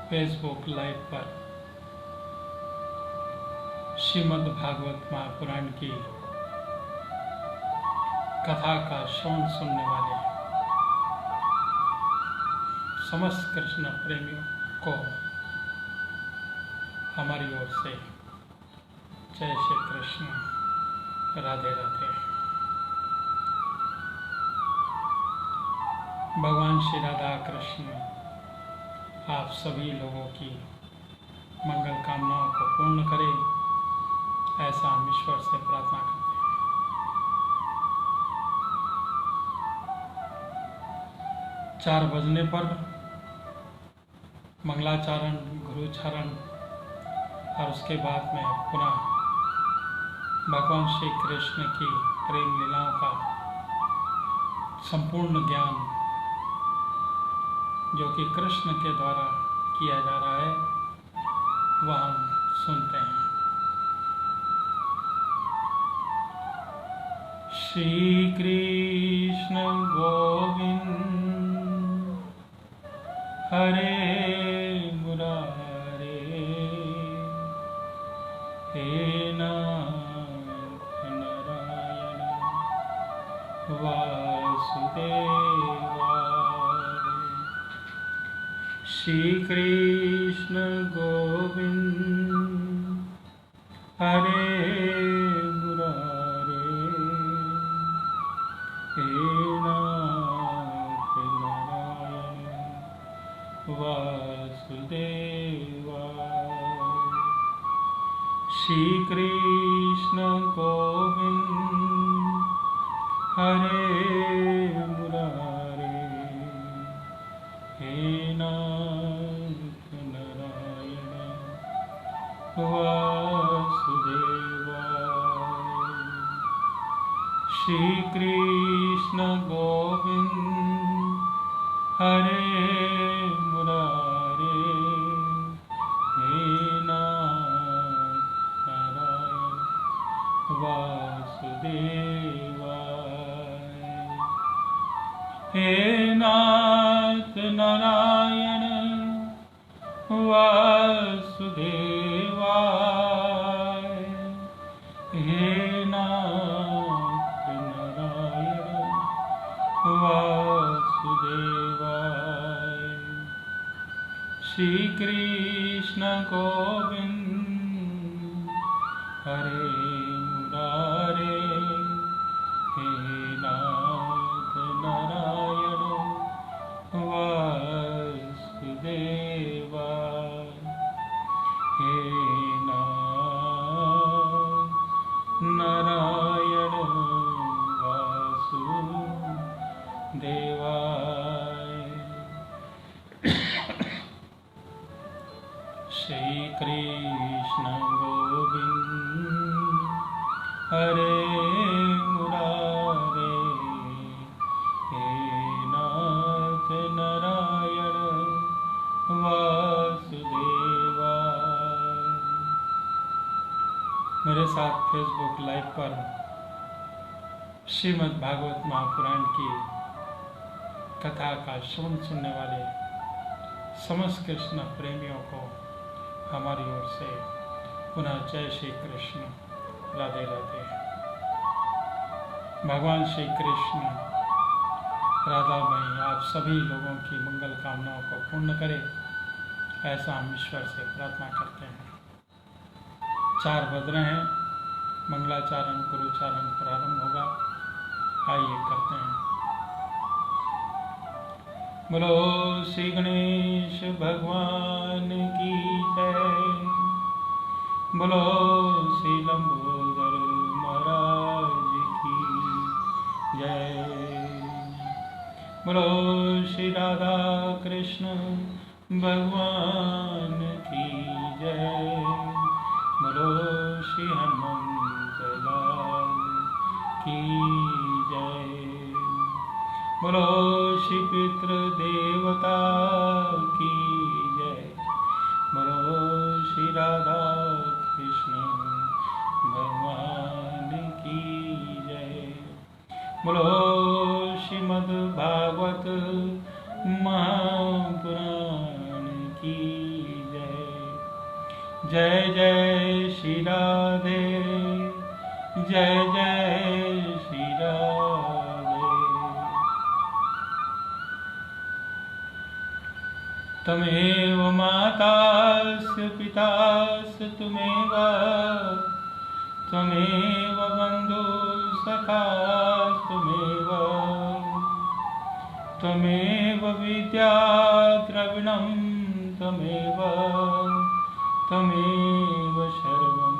Facebook live पर श्रीमद् भागवत महापुराण की कथा का श्रवण सुनने वाले समस्त कृष्ण प्रेमियों को हमारी ओर से जय श्री कृष्ण, राधे राधे। भगवान श्री राधा कृष्ण आप सभी लोगों की मंगल कामनाओं को पूर्ण करें, ऐसा हम ईश्वर से प्रार्थना करते हैं। 4 बजने पर मंगलाचरण, गुरुचरण और उसके बाद में पुनः भगवान श्री कृष्ण की प्रेम लीलाओं का संपूर्ण ज्ञान जो कि कृष्ण के द्वारा किया जा रहा है वह हम सुनते हैं। श्री कृष्ण गोविंद हरे मुरारे, हे नाथ नारायण वासुदेव। श्री कृष्ण गोविंद हरे मुरारे, हे नाथ नारायण वासुदेव। श्री कृष्ण गोविंद हरे मुरारे, हे नाथ नारायण वासुदेवाय। श्री कृष्ण गोविंद हरे मुरारे, हे नाथ नारायण वासुदेवाय। हे नाथ नारायण वासुदेवाय, हे नाथ नारायण वासुदेवाय। श्री कृष्ण गोविंद हरे मुरारे, हे नाथ नारायण वासुदेवा, हे नाथ नारायण वासुदेवाय। श्री कृष्ण गोविंद हरे मुरारे, हे नाथ नारायण वासुदेवा। मेरे साथ फेसबुक लाइव पर श्रीमद् भागवत महापुराण की कथा का श्रवण सुनने वाले समस्त कृष्ण प्रेमियों को हमारी ओर से पुनः जय श्री कृष्ण, राधे राधे। भगवान श्री कृष्ण राधा मई आप सभी लोगों की मंगल कामनाओं को पूर्ण करे, ऐसा हम ईश्वर से प्रार्थना करते हैं। 4 बज रहे हैं, मंगलाचरण गुरुचरण प्रारंभ होगा। आइए करते हैं। बोलो श्री गणेश भगवान की जय, बोलो श्री लंबोदर महाराज की जय, बोलो श्री राधा कृष्ण भगवान की जय, बोलो श्री हनुमंत लाल की जय, बोलो श्री पितृ देवता की जय, बोलो श्री राधा कृष्ण भगवान की जय, बोलो श्रीमद् भागवत महापुराण की जय जय श्री राधे, जय जय श्री राधे। तमेव मातास्य पितास्य त्वमेव, त्वमेव बन्धु सखा त्वमेव, त्वमेव विद्या द्रविणं त्वमेव, त्वमेव सर्वं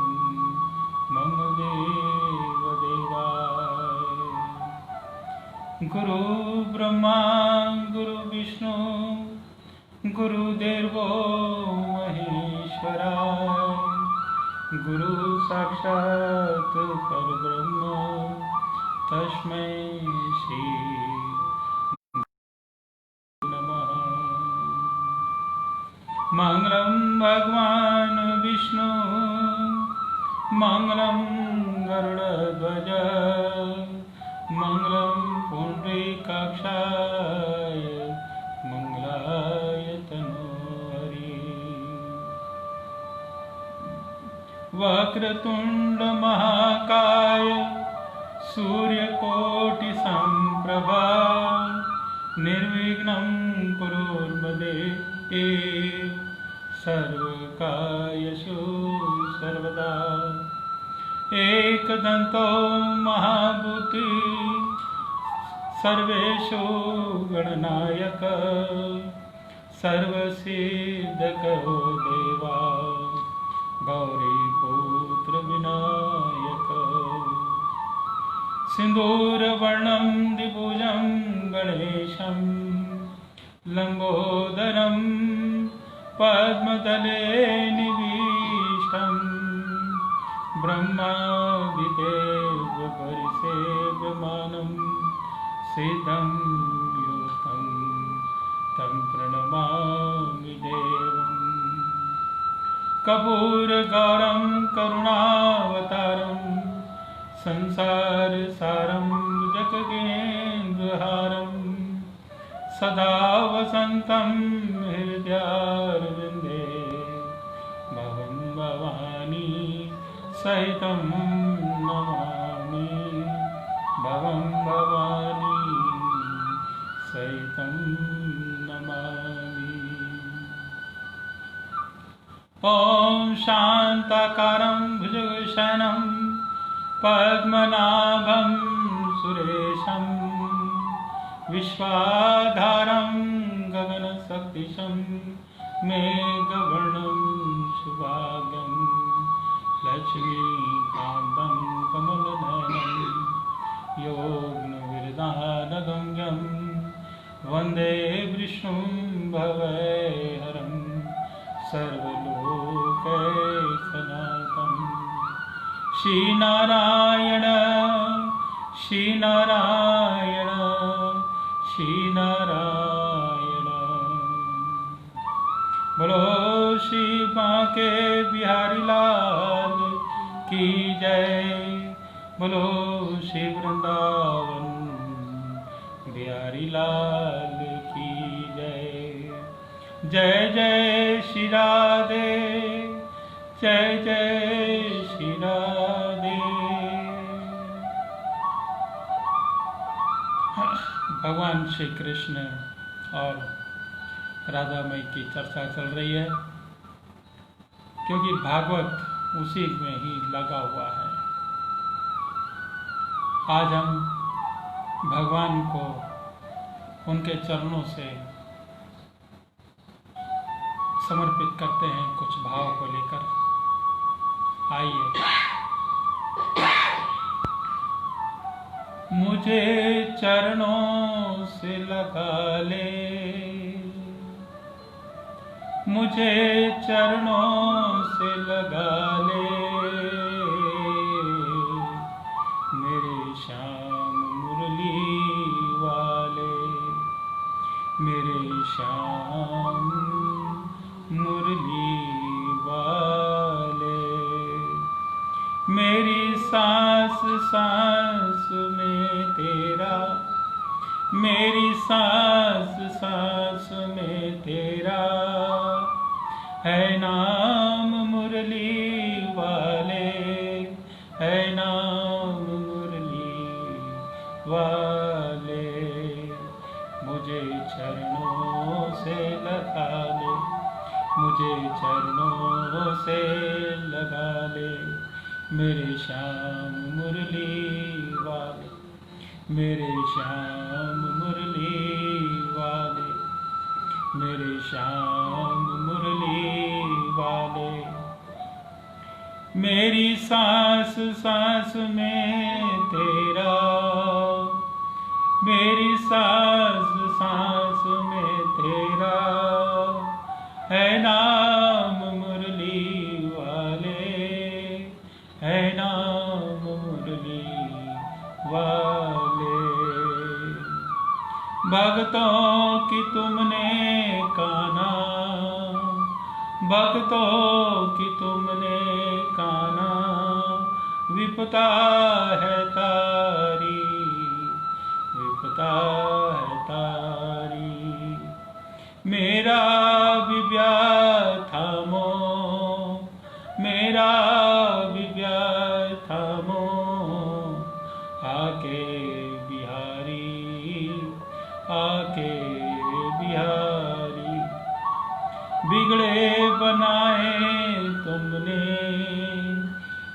मम देव देवाय। गुरु ब्रह्मा गुरु विष्णु गुरुदेवो महेश्वरा, गुरु साक्षात् परब्रह्म तस्मै श्री नमः। मंगलम भगवान विष्णु मंगलम गरुड़ध्वज, मंगलम पुंडरीकाक्षाय मंगलाय तनोहरि। वक्रतुंड महाकाय सूर्यकोटि संप्रभा, निर्विघ्नं कुरुर्मे सर्वकार्येषु सर्वदा। एकदन्तो महाभूति सर्वेषु गणनायक, सर्वसिद्धको देवा गौरीपुत्र विनायक। सिन्दूरवर्णं द्विभुजं गणेशं, लम्बोदरं पद्मतले निविष्टं, ब्रह्मादिदेव परिसेव्यमानं सिद्धं युक्तं तं प्रणमामि देवम्। कर्पूरगौरं करुणावतारं, संसारसारं जगदेन्दुहारं, सदा वसन्तं हृदयारविन्दे, भवं भवानी सहितं नमामि, भवं भवानी सहितं नमामि। ॐ शान्ताकारं भुजगशयनं पद्मनाभं सुरेशं, विश्वाधारं गगनसदृशं मेघवर्णं शुभांगं, लक्ष्मीकान्तं कमलनयनं योगनिर्विद्यानगम्यं, वन्दे विष्णुं भवहरं सर्वलोकैकनाथं। श्रीनारायण श्रीनारायण श्रीनारायण। बोलो श्री बांके बिहारी लाल की जय, बोलो श्री वृंदावन बिहारी लाल की जय। जय जय श्री राधे, जय जय श्री राधे। भगवान श्री कृष्ण और राधा माई की चर्चा चल रही है, क्योंकि भागवत उसी में ही लगा हुआ है। आज हम भगवान को उनके चरणों से समर्पित करते हैं कुछ भाव को लेकर। आइए। मुझे चरणों से लगा ले, मुझे चरणों से लगा ले, मेरे श्याम मुरली वाले, मेरे श्याम मुरली वाले। मेरी सांस सांस में तेरा, मेरी सांस सांस में तेरा है नाम मुरली मुरली वाले, है नाम मुरली वाले। मुझे चरणों से लगा ले, मुझे चरणों से लगा ले, मेरे श्याम मुरली वाले, मेरे श्याम मुरली वाले, मेरे श्याम मुरली वाले। मेरी सांस सांस में तेरा, मेरी सांस सांस में तेरा, है नाम मुरली वाले, है नाम मुरली वाले। भक्तों की तुमने काना, भक्तों की तुमने काना, विपता है तारी, विपता है तारी। मेरा भी ब्याह थामो, मेरा भी ब्याह थामो, आके बिहारी, आके बिहारी। बिगड़े बनाए तुमने,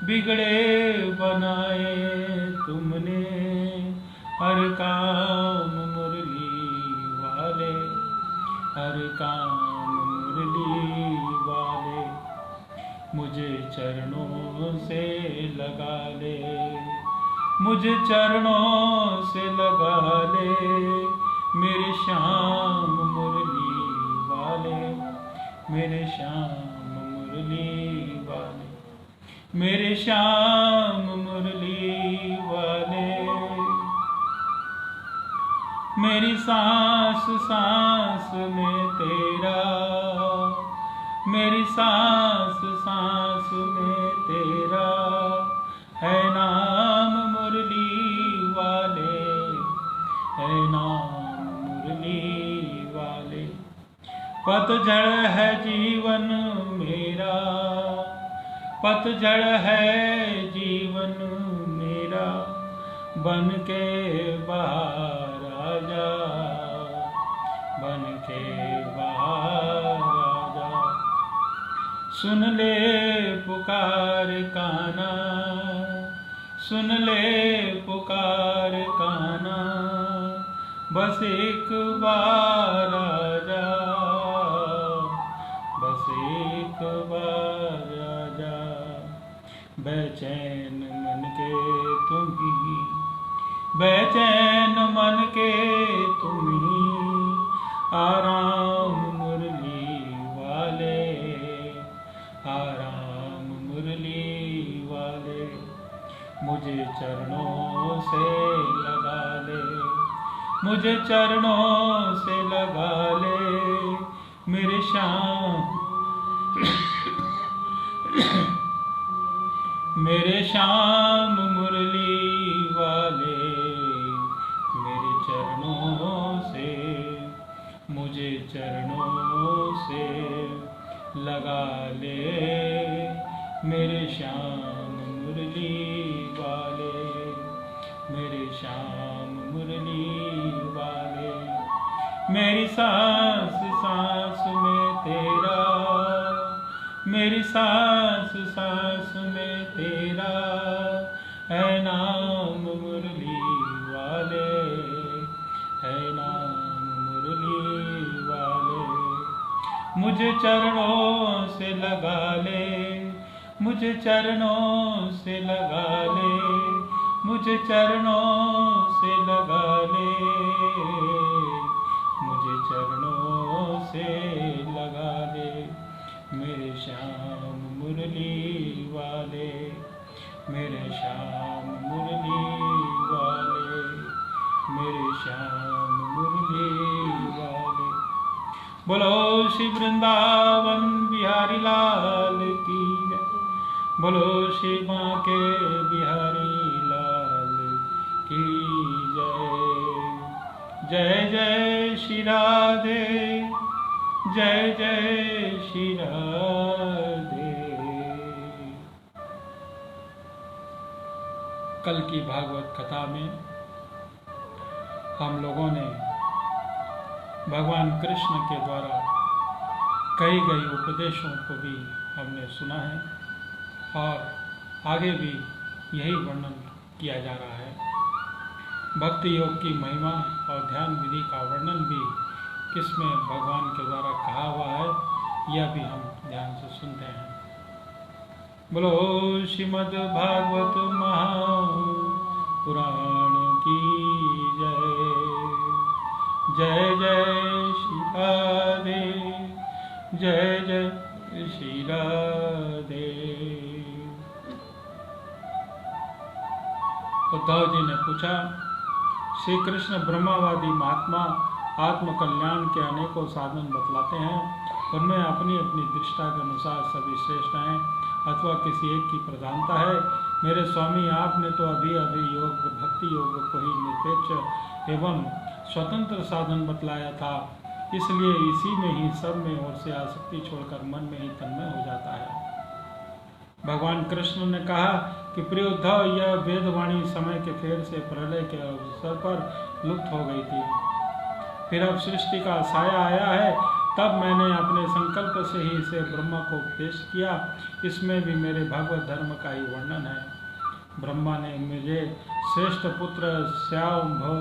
बिगड़े बनाए तुमने, हर काम मुरली वाले, हर काम मुरली वाले। मुझे चरणों से लगा ले, मुझे चरणों से लगा ले, मेरे श्याम मुरली वाले, मेरे श्याम मुरली वाले, मेरे श्याम मुरली वाले। मेरी सांस सांस में तेरा, मेरी सांस सांस में तेरा, है नाम मुरली वाले, है नाम मुरली वाले। पतझड़ है जीवन मेरा, पतझड़ है जीवन मेरा, बन के बाहर आजा, बन के बाहर आजा। सुन ले पुकार काना, सुन ले पुकार काना, बस एक बार आजा, बस एक बार आजा। बेचैन मन के तुम ही, बेचैन मन के तुम ही, आराम मुरली वाले, आराम मुरली वाले। मुझे चरणों से लगा ले, मुझे चरणों से लगा ले, मेरे श्याम मेरे श्याम मुरली वाले, मेरे चरणों से, मुझे चरणों से लगा ले, मेरे श्याम मुरली वाले, मेरे श्याम मुरली वाले। मेरी सांस सांस में तेरा, मेरी सांस सांस में तेरा, है नाम मुरली वाले, है नाम मुरली वाले। मुझे चरणों से लगा ले, मुझे चरणों से लगा ले, मुझे चरणों से लगा ले, मुझे चरणों से लगा ले, मेरे श्याम मुरली वाले, मेरे श्याम मुरली वाले, मेरे श्याम मुरली वाले। बोलो श्री वृंदावन बिहारी लाल की जय, बोलो श्री बांके बिहारी लाल की जय। जय जय श्री राधे, जय जय श्री राधे। कल की भागवत कथा में हम लोगों ने भगवान कृष्ण के द्वारा कही गई उपदेशों को भी हमने सुना है और आगे भी यही वर्णन किया जा रहा है। भक्ति योग की महिमा और ध्यान विधि का वर्णन भी किसमें भगवान के द्वारा कहा हुआ है, यह भी हम ध्यान से सुनते हैं। बोलो श्रीमद् भागवत महापुराण की जय। जय जय श्री राधे, जय जय श्री राधे। उद्धव जी ने पूछा, श्री कृष्ण ब्रह्मवादी महात्मा आत्मकल्याण के अनेकों साधन बतलाते हैं, उनमें अपनी अपनी दृष्टा के अनुसार सभी श्रेष्ठ हैं अथवा किसी एक की प्रधानता है। मेरे स्वामी, आपने तो अभी अभी योग भक्ति योग को ही निरपेक्ष एवं स्वतंत्र साधन बतलाया था, इसलिए इसी में ही सब में ओर से आसक्ति छोड़कर मन में ही तन्मय हो जाता है। भगवान कृष्ण ने कहा कि प्रिय उद्धव, यह वेदवाणी समय के फेर से प्रलय के अवसर पर लुप्त हो गई थी। फिर अब सृष्टि का साया आया है, तब मैंने अपने संकल्प से ही इसे ब्रह्मा को उपदेश किया। इसमें भी मेरे भगवत धर्म का ही वर्णन है। ब्रह्मा ने मुझे श्रेष्ठ पुत्र श्यामभव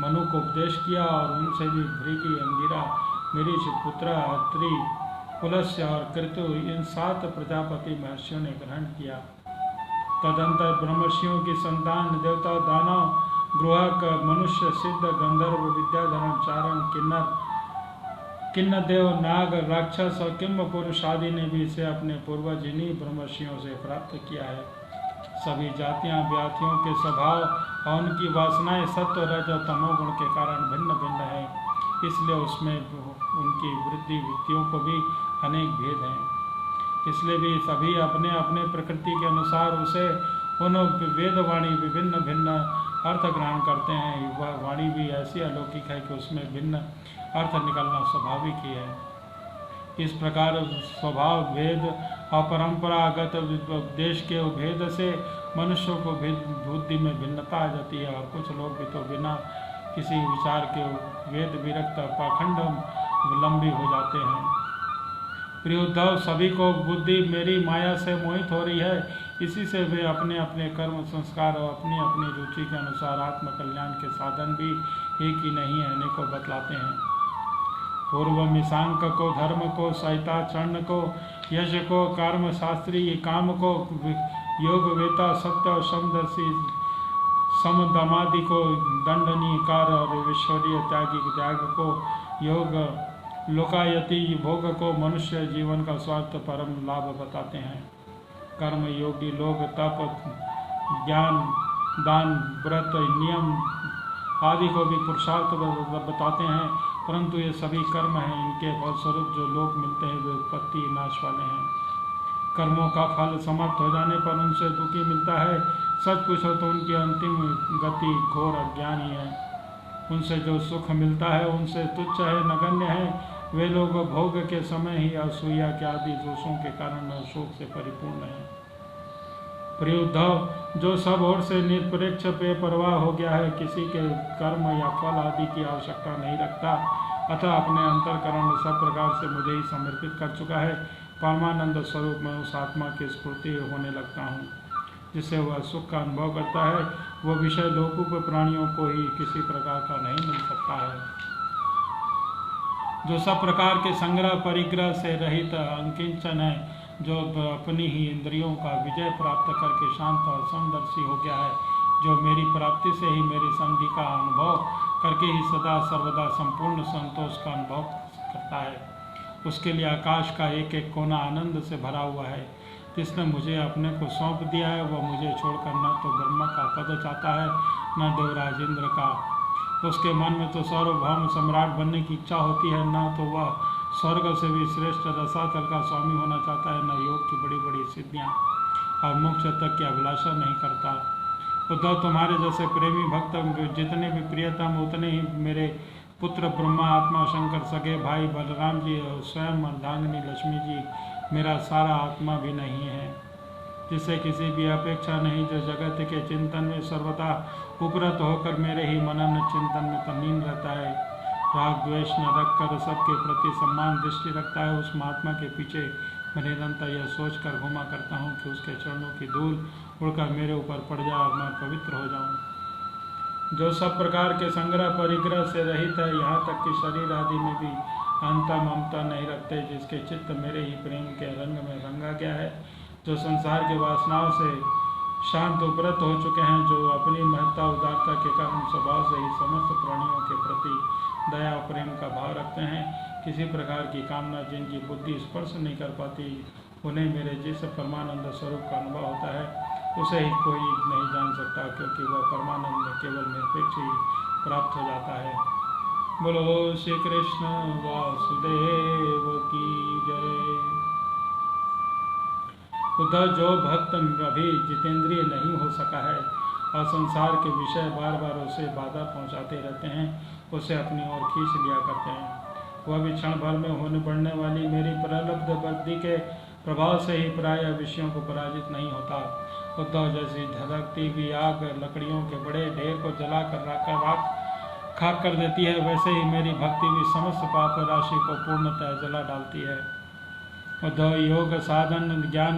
मनु को उपदेश किया और उनसे भी भृगु, अंगिरा, मरीच पुत्र, अत्रि, पुलस्त्य और कृतु, इन 7 प्रजापति महर्षियों ने ग्रहण किया। तदंतर ब्रह्मर्षियों की संतान देवता, दानव, गृहक, मनुष्य, सिद्ध, गंधर्व, विद्याधरण, चारण, किन्नर देव, नाग, राक्षस और किम्ब पुरुष आदि ने भी इसे अपने पूर्वज इन्हीं ब्रह्मर्षियों से प्राप्त किया है। सभी जातियां व्याधियों के स्वभाव और उनकी वासनाएं सत्व, रज और तमोगुण के कारण भिन्न भिन्न है, इसलिए उसमें उनकी वृद्धि वृत्तियों को भी अनेक भेद हैं। इसलिए भी सभी अपने अपने प्रकृति के अनुसार उसे उन वेदवाणी विभिन्न भिन्न अर्थ ग्रहण करते हैं। वह वाणी भी ऐसी अलौकिक है कि उसमें भिन्न अर्थ निकलना स्वाभाविक ही है। इस प्रकार स्वभाव भेद और परंपरागत देश के भेद से मनुष्यों को बुद्धि में भिन्नता आ जाती है और कुछ लोग भी तो बिना किसी विचार के वेद विरक्त पाखंड लंबी हो जाते हैं। प्रिय उद्धव, सभी को बुद्धि मेरी माया से मोहित हो रही है, इसी से वे अपने अपने कर्म संस्कार और अपनी अपनी रुचि के अनुसार आत्मकल्याण के साधन भी एक ही नहीं है, अनेकों बतलाते हैं। पूर्व मिशांक को, धर्म को, सहिताचरण को, यश को, कर्म शास्त्री काम को, योग वेता, सत्य और समदर्शी समदमादि को, दंडनीय कार्य और ईश्वरीय त्यागी त्याग को, योग लोकायति भोग को, मनुष्य जीवन का स्वार्थ परम लाभ बताते हैं। कर्म योगी लोग तप, ज्ञान, दान, व्रत, नियम आदि को भी पुरुषार्थ बताते हैं, परंतु ये सभी कर्म हैं। इनके फलस्वरूप जो लोग मिलते हैं वे उत्पत्ति नाश वाले हैं। कर्मों का फल समाप्त हो जाने पर उनसे दुखी मिलता है। सच पूछो तो उनकी अंतिम गति घोर अज्ञान ही है। उनसे जो सुख मिलता है उनसे तुच्छ है, नगण्य है। वे लोग भोग के समय ही असूया के आदि दोषों के कारण शोक से परिपूर्ण है। प्रिय उद्धव, जो सब ओर से निरपेक्ष बेपरवाह हो गया है, किसी के कर्म या फल आदि की आवश्यकता नहीं रखता, अतः अपने अंतःकरण सब प्रकार से मुझे ही समर्पित कर चुका है, परमानंद स्वरूप में उस आत्मा की स्फूर्ति होने लगता हूँ, जिससे वह सुख का अनुभव करता है। वह विषय लोकूप प्राणियों को ही किसी प्रकार का नहीं मिल सकता है। जो सब प्रकार के संग्रह परिग्रह से रहित अंकिंचन है, जो अपनी ही इंद्रियों का विजय प्राप्त करके शांत और समदर्शी हो गया है, जो मेरी प्राप्ति से ही मेरी संधि का अनुभव करके ही सदा सर्वदा संपूर्ण संतोष का अनुभव करता है, उसके लिए आकाश का एक एक कोना आनंद से भरा हुआ है। जिसने मुझे अपने को सौंप दिया है वह मुझे छोड़कर न तो ब्रह्मा का पद चाहता है न देवराज इंद्र का। उसके मन में तो सार्वभौम सम्राट बनने की इच्छा होती है, न तो वह स्वर्ग से भी श्रेष्ठ रसातल का स्वामी होना चाहता है, न योग की बड़ी बड़ी सिद्धियाँ और मोक्ष तक की अभिलाषा नहीं करता। उद्धव, तुम्हारे जैसे प्रेमी भक्त जितने भी प्रियतम उतने ही मेरे पुत्र ब्रह्मा, आत्मा शंकर, सगे भाई बलराम जी और स्वयं अर्धांगिनी लक्ष्मी जी मेरा सारा आत्मा भी नहीं है। जिससे किसी भी अपेक्षा नहीं, जो जगत के चिंतन में सर्वथा उपरत होकर मेरे ही मनन चिंतन में तल्लीन रहता है, राग द्वेष न रखकर सबके प्रति सम्मान दृष्टि रखता है, उस महात्मा के पीछे मैं निरंतर यह सोच कर घुमा करता हूँ कि उसके चरणों की धूल उड़कर मेरे ऊपर पड़ जाए और मैं पवित्र हो जाऊँ। जो सब प्रकार के संग्रह परिग्रह से रहित है, यहाँ तक कि शरीर आदि में भी अंता ममता नहीं रखते, जिसके चित्त मेरे ही प्रेम के रंग में रंगा गया है, जो संसार के वासनाओं से शांत उपरत हो चुके हैं, जो अपनी महत्ता उदारता के कारण स्वभाव से ही समस्त प्राणियों के प्रति दया और प्रेम का भाव रखते हैं, किसी प्रकार की कामना जिनकी बुद्धि स्पर्श नहीं कर पाती, उन्हें मेरे जिस परमानंद स्वरूप का अनुभव होता है उसे ही कोई नहीं जान सकता, क्योंकि वह परमानंद केवल निरपेक्ष ही प्राप्त हो जाता है। बोलो श्री कृष्ण वासुदेव की जय। उद्धव, जो भक्त अभी जितेंद्रिय नहीं हो सका है और संसार के विषय बार बार उसे बाधा पहुंचाते रहते हैं, उसे अपनी ओर खींच लिया करते हैं, वह भी क्षण भर में होने बढ़ने वाली मेरी प्रलब्ध बुद्धि के प्रभाव से ही प्राय विषयों को पराजित नहीं होता। उद्धव, जैसी धधकती हुई आग लकड़ियों के बड़े ढेर को जला कर राख खाक कर देती है, वैसे ही मेरी भक्ति भी समस्त पाप राशि को पूर्णतः जला डालती है। उद्धव, योग साधन ज्ञान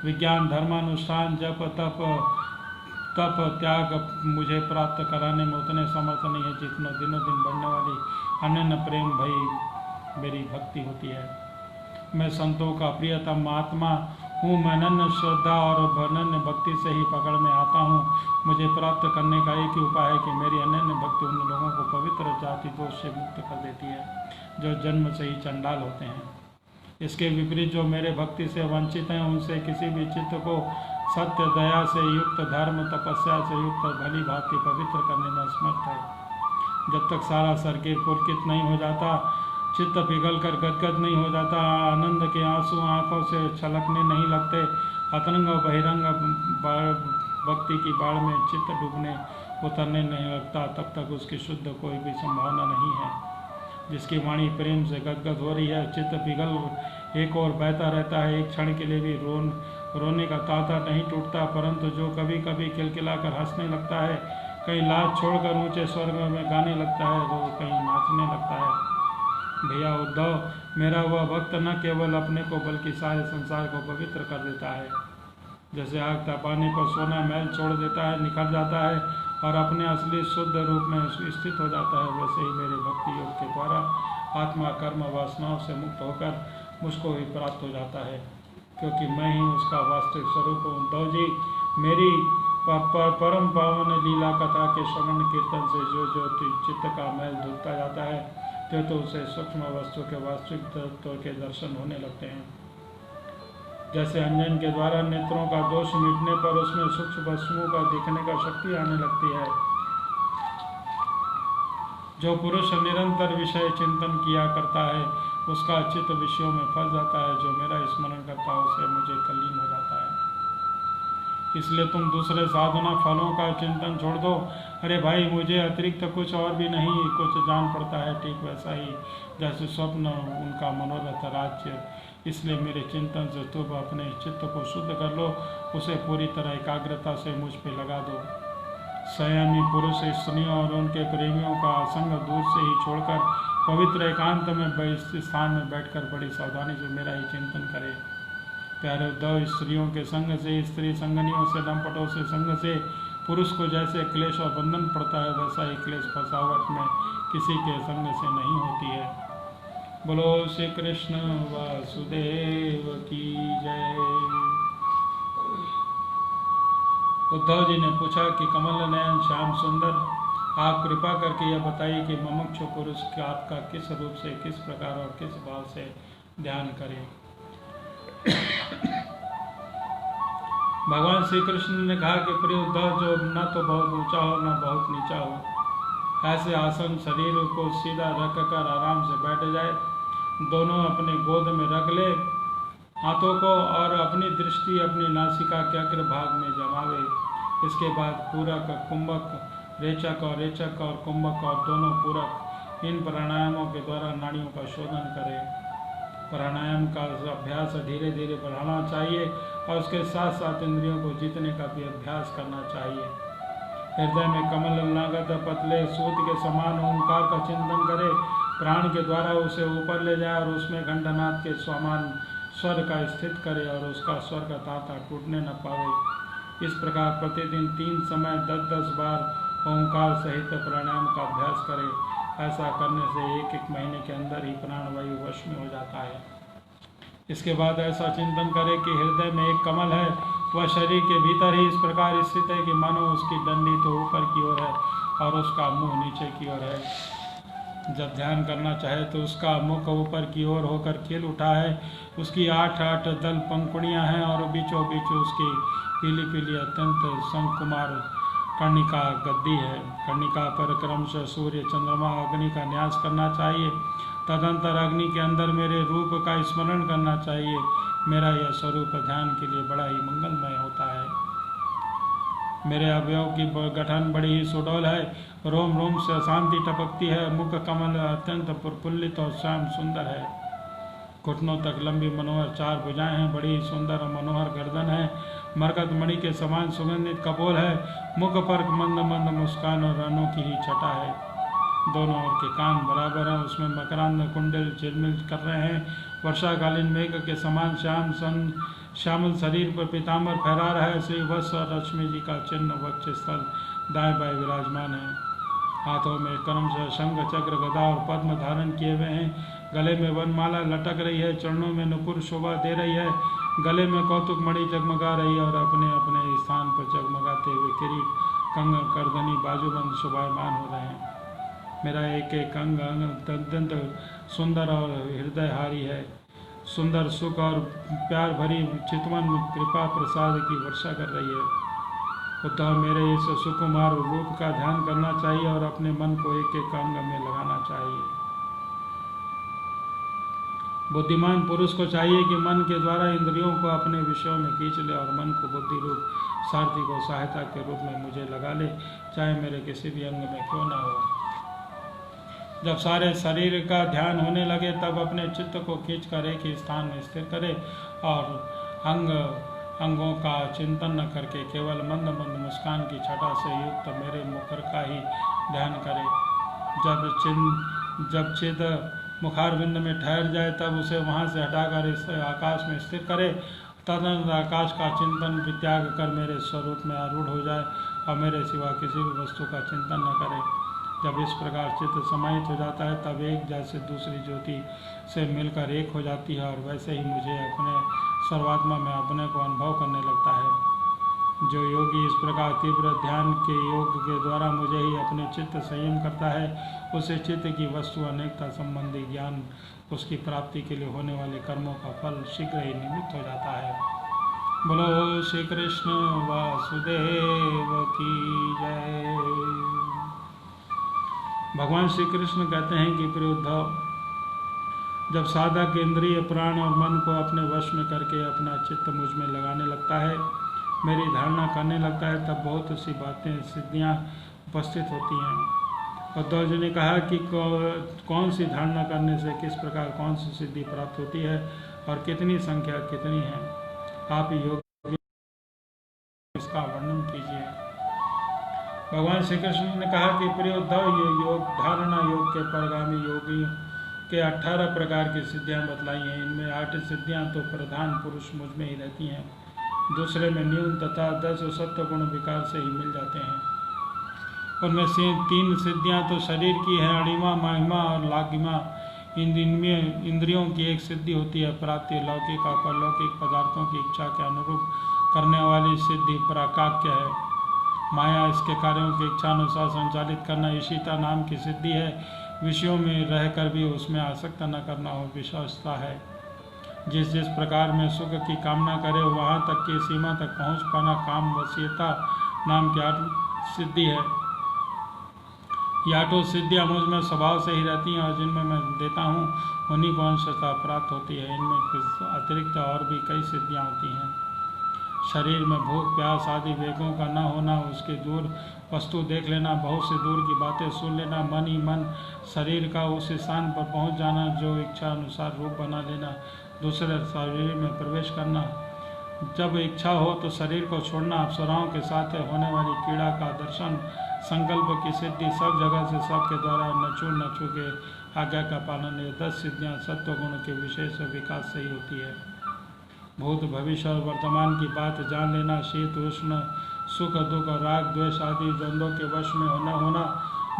विज्ञान धर्मानुष्ठान जप तप त्याग मुझे प्राप्त कराने में उतने समर्थ नहीं है जितना दिनों दिन बढ़ने वाली अनन्य प्रेम भई मेरी भक्ति होती है। मैं संतों का प्रियतम महात्मा हूँ, मैं अनन्य श्रद्धा और अनन्य भक्ति से ही पकड़ में आता हूँ। मुझे प्राप्त करने का एक ही उपाय है कि मेरी अनन्य भक्ति उन लोगों को पवित्र जाति दोष से मुक्त कर देती है जो जन्म से ही चंडाल होते हैं। इसके विपरीत जो मेरे भक्ति से वंचित हैं, उनसे किसी भी चित्त को सत्य दया से युक्त धर्म तपस्या से युक्त भली भांति पवित्र करने में असमर्थ है। जब तक सारा शरीर पुलकित नहीं हो जाता, चित्त पिघल कर गदगद नहीं हो जाता, आनंद के आंसू आंखों से छलकने नहीं लगते, अतरंग और बहिरंग भक्ति की बाढ़ में चित्त डूबने उतरने नहीं लगता, तब तक उसकी शुद्ध कोई भी संभावना नहीं है। जिसकी वाणी प्रेम से गदगद हो रही है, चित्त पिघल एक और बहता रहता है, एक क्षण के लिए भी रोने का तांता नहीं टूटता, परंतु जो कभी कभी खिलखिलाकर हंसने लगता है, कहीं लाज छोड़कर ऊंचे स्वर में गाने लगता है, तो कहीं नाचने लगता है। भैया उद्धव, मेरा वह भक्त न केवल अपने को बल्कि सारे संसार को पवित्र कर देता है। जैसे आग तपाने पर सोना मैल छोड़ देता है, निखर जाता है और अपने असली शुद्ध रूप में स्थित हो जाता है, वैसे ही मेरे भक्ति योग के द्वारा आत्मा कर्म वासनाओं से मुक्त होकर मुझको ही प्राप्त हो जाता है, क्योंकि मैं ही उसका वास्तविक स्वरूप हूँ। उद्धव जी, मेरी परम पावन लीला कथा के श्रवण कीर्तन से जो चित्त का मैल धुलता जाता है, तो उसे सूक्ष्म वस्तु के वास्तविक तत्व के दर्शन होने लगते हैं। जैसे अंजन के द्वारा नेत्रों का दोष मिटने पर उसमें सूक्ष्म वस्तुओं का दिखने का शक्ति आने लगती है। जो पुरुष निरंतर विषय चिंतन किया करता है, उसका चित्त विषयों में फंस जाता है, जो मेरा स्मरण करता है उसे मुझे तल्लीन हो जाता है। इसलिए तुम दूसरे साधना फलों का चिंतन छोड़ दो। अरे भाई, मुझे अतिरिक्त कुछ और भी नहीं कुछ जान पड़ता है, ठीक वैसा ही जैसे स्वप्न उनका मनोरथ राज्य। इसलिए मेरे चिंतन से तुम अपने चित्त को शुद्ध कर लो, उसे पूरी तरह एकाग्रता से मुझ पे लगा दो। संयमी पुरुष स्त्रियों और उनके प्रेमियों का संग दूर से ही छोड़कर पवित्र एकांत में स्थान में बैठकर बड़ी सावधानी से मेरा ही चिंतन करे। प्यारे उद्धव, स्त्रियों के संग से, स्त्री संगनियों से, लंपटों से संग से पुरुष को जैसे क्लेश और बंधन पड़ता है, वैसा ही क्लेश फसावट में किसी के संग से नहीं होती है। बोलो श्री कृष्ण वासुदेव की जय। उद्धव जी ने पूछा कि कमल नयन श्याम सुंदर, आप कृपा करके यह बताइए कि मुमुक्षु पुरुष का आपका किस रूप से, किस प्रकार और किस भाव से ध्यान करें। भगवान श्री कृष्ण ने कहा कि प्रिय उद्धव, जो न तो बहुत ऊंचा हो न बहुत नीचा हो, ऐसे आसन शरीर को सीधा रख कर आराम से बैठ जाए, दोनों अपने गोद में रख ले हाथों को और अपनी दृष्टि अपनी नासिका के अग्र भाग में जमावे। इसके बाद पूरक, कुंभक, रेचक और कुंभक और दोनों पूरक इन प्राणायामों के द्वारा नाड़ियों का शोधन करें। प्राणायाम का अभ्यास धीरे धीरे बढ़ाना चाहिए और उसके साथ साथ इंद्रियों को जीतने का भी अभ्यास करना चाहिए। हृदय में कमल लागत पतले सूत के समान ओंकार का चिंतन करे, प्राण के द्वारा उसे ऊपर ले जाए और उसमें घंटानाद के समान स्वर का स्थित करे और उसका स्वर का तांता टूटने न पावे। इस प्रकार प्रतिदिन 3 समय 10-10 बार ओंकार सहित प्राणायाम का अभ्यास करे। ऐसा करने से 1-1 महीने के अंदर ही प्राणवायु वश में हो जाता है। इसके बाद ऐसा चिंतन करें कि हृदय में एक कमल है, वह शरीर के भीतर ही इस प्रकार स्थित है कि मानो उसकी डंडी तो ऊपर की ओर है और उसका मुंह नीचे की ओर है। जब ध्यान करना चाहे तो उसका मुख ऊपर की ओर होकर खिल उठा है, उसकी 8-8 दल पंखुड़ियाँ हैं और बीचों बीच उसकी पीली पीली अत्यंत शंकुमार कर्णिका गद्दी है। कर्णिका पर क्रमशः सूर्य चंद्रमा अग्नि का न्यास करना चाहिए। तदंतर अग्नि के अंदर मेरे रूप का स्मरण करना चाहिए। मेरा यह स्वरूप ध्यान के लिए बड़ा ही मंगलमय होता है। मेरे अवयव की गठन बड़ी ही सुडौल है, रोम रोम से शांति टपकती है, मुख कमल अत्यंत प्रफुल्लित और श्याम सुंदर है। घुटनों तक लंबी मनोहर 4 भुजाएं हैं, बड़ी सुंदर और मनोहर गर्दन है, मरकत मणि के समान सुगंधित कपोल है, मुख पर मंद मंद मुस्कान और अनोखी ही छटा है। दोनों ओर के कान बराबर हैं, उसमें मकरांद कुंडल झिलमिल कर रहे हैं। वर्षाकालीन मेघ के समान श्यामल शरीर पर पीताम्बर फहरा रहा है। श्री वत्स और लक्ष्मी जी का चिन्ह वक्ष स्थल दाएं बाएं विराजमान है। हाथों में क्रमशः शंख चक्र गदा और पद्म धारण किए हुए हैं। गले में वनमाला लटक रही है, चरणों में नुपुर शोभा दे रही है, गले में कौतुक मणि जगमगा रही है और अपने अपने स्थान पर जगमगाते हुए किरीट कंगन करदनी बाजूबंद शोभायमान हो रहे हैं। मेरा एक एक अंग अत्यंत सुंदर और हृदयहारी है। सुंदर सुख और प्यार भरी चितवन कृपा प्रसाद की वर्षा कर रही है। उद्धव मेरे इस सुकुमार रूप का ध्यान करना चाहिए और अपने मन को एक एक अंग में लगाना चाहिए। बुद्धिमान पुरुष को चाहिए कि मन के द्वारा इंद्रियों को अपने विषयों में खींच ले और मन को बुद्धि रूप सारथी को सहायता के रूप में मुझे लगा ले, चाहे मेरे किसी भी अंग में क्यों ना हो। जब सारे शरीर का ध्यान होने लगे तब अपने चित्त को खींचकर एक ही स्थान में स्थिर करे और अंगों का चिंतन न करके केवल मंद मंद मुस्कान की छटा से युक्त मेरे मुखर का ही ध्यान करे। जब चित्त मुखारविंद में ठहर जाए तब उसे वहाँ से हटाकर इस आकाश में स्थिर करे। तदनंतर आकाश का चिंतन त्याग कर मेरे स्वरूप में आरूढ़ हो जाए और मेरे सिवा किसी भी वस्तु का चिंतन न करे। जब इस प्रकार चित्त समाहित हो जाता है तब एक जैसे दूसरी ज्योति से मिलकर एक हो जाती है और वैसे ही मुझे अपने सर्वात्मा में अपने को अनुभव करने लगता है। जो योगी इस प्रकार तीव्र ध्यान के योग के द्वारा मुझे ही अपने चित्त संयम करता है, उसे चित्त की वस्तु अनेकता संबंधी ज्ञान उसकी प्राप्ति के लिए होने वाले कर्मों का फल शीघ्र ही निमित्त हो जाता है। बोलो श्री कृष्ण वासुदेव की जय। भगवान श्री कृष्ण कहते हैं कि प्रिय उद्धव, जब साधक इंद्रिय प्राण और मन को अपने वश में करके अपना चित्त मुझ में लगाने लगता है, मेरी धारणा करने लगता है, तब बहुत सी बातें सिद्धियां उपस्थित होती हैं। उद्धव जी ने कहा कि कौन सी धारणा करने से किस प्रकार कौन सी सिद्धि प्राप्त होती है और कितनी संख्या कितनी है, आप योग इसका वर्णन कीजिए। भगवान श्री कृष्ण ने कहा कि प्रिय उद्धव, ये योग धारणा योग के परगामी योगियों के 18 प्रकार की सिद्धियां बतलाई हैं। इनमें 8 सिद्धियां तो प्रधान पुरुष मुझ में ही रहती हैं, दूसरे में न्यून तथा 10 सत्व गुण विकार से ही मिल जाते हैं। उनमें से 3 सिद्धियां तो शरीर की है, अणिमा महिमा और लागिमा। इनमें इंद्रियों की एक सिद्धि होती है प्राप्ति, लौकिक और परलौकिक पदार्थों की इच्छा के अनुरूप करने वाली सिद्धि पराकाक्य है। माया इसके कार्यों की इच्छा अनुसार संचालित करना ईशिता नाम की सिद्धि है। विषयों में रहकर भी उसमें आसक्त न करना हो विश्वासता है। जिस प्रकार में सुख की कामना करे वहाँ तक की सीमा तक पहुँच पाना काम वसीयता नाम की 8 सिद्धि है। ये 8 सिद्धियाँ मुझ में स्वभाव से ही रहती हैं और जिनमें मैं देता हूँ उन्हीं को अंशतः प्राप्त होती है। इनमें कुछ अतिरिक्त और भी कई सिद्धियाँ होती हैं। शरीर में भूख प्यास आदि वेगों का न होना, उसके दूर वस्तु देख लेना, बहुत से दूर की बातें सुन लेना, मन ही मन शरीर का उस स्थान पर पहुंच जाना जो इच्छा अनुसार रूप बना लेना, दूसरे शरीर में प्रवेश करना, जब इच्छा हो तो शरीर को छोड़ना, अप्सराओं के साथ होने वाली क्रीड़ा का दर्शन, संकल्प की सिद्धि, सब जगह से सबके द्वारा नचू के आज्ञा का पालन, ये 10 सिद्धियाँ सत्व गुण के विशेष विकास से ही होती है। भूत भविष्य और वर्तमान की बात जान लेना, शीत उष्ण, सुख दुख, राग द्वेष आदि द्वंद्वों के वश में होना,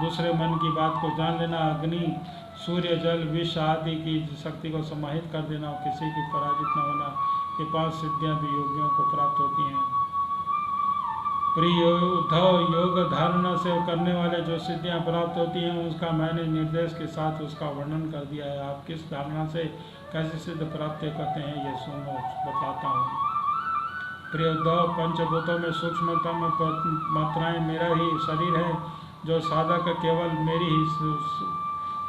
दूसरे मन की बात को जान लेना, अग्नि सूर्य जल विष आदि की शक्ति को समाहित कर देना और किसी की पराजित न होना, ये 5 सिद्धियां भी योगियों को प्राप्त होती हैं। प्रिय उद्धव, योग धारणा से करने वाले जो सिद्धियां प्राप्त होती हैं उसका मैंने निर्देश के साथ उसका वर्णन कर दिया है। आप किस धारणा से कैसे सिद्ध प्राप्त करते हैं ये सुनो, बताता हूँ। प्रिय उद्धव, पंचभूतों में सूक्ष्मतम मात्राएं मेरा ही शरीर है। जो साधक केवल मेरी ही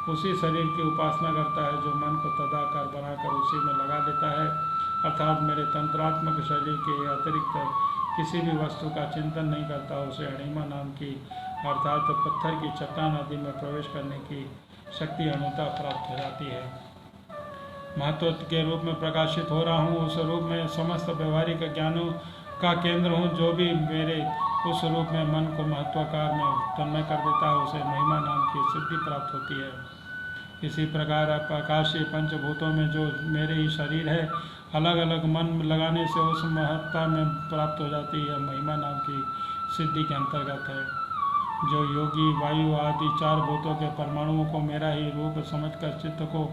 उसी शरीर की उपासना करता है, जो मन को तदाकार बनाकर उसी में लगा देता है, अर्थात मेरे तंत्रात्मक शरीर के अतिरिक्त किसी भी वस्तु का चिंतन नहीं करता, उसे अणिमा नाम की अर्थात पत्थर की चट्टान आदि में प्रवेश करने की शक्ति अणुता प्राप्त हो जाती है। महत्व के रूप में प्रकाशित हो रहा हूँ, उस रूप में समस्त व्यवहारिक ज्ञानों का केंद्र हूँ। जो भी मेरे उस रूप में मन को महत्वाकार में तन्मय कर देता है, उसे महिमा नाम की सिद्धि प्राप्त होती है। इसी प्रकार आकाशीय पंचभूतों में जो मेरे ही शरीर है, अलग अलग मन लगाने से उस महत्ता में प्राप्त हो जाती है, महिमा नाम की सिद्धि के अंतर्गत है। जो योगी वायु आदि 4 भूतों के परमाणुओं को मेरा ही रूप समझकर चित्त को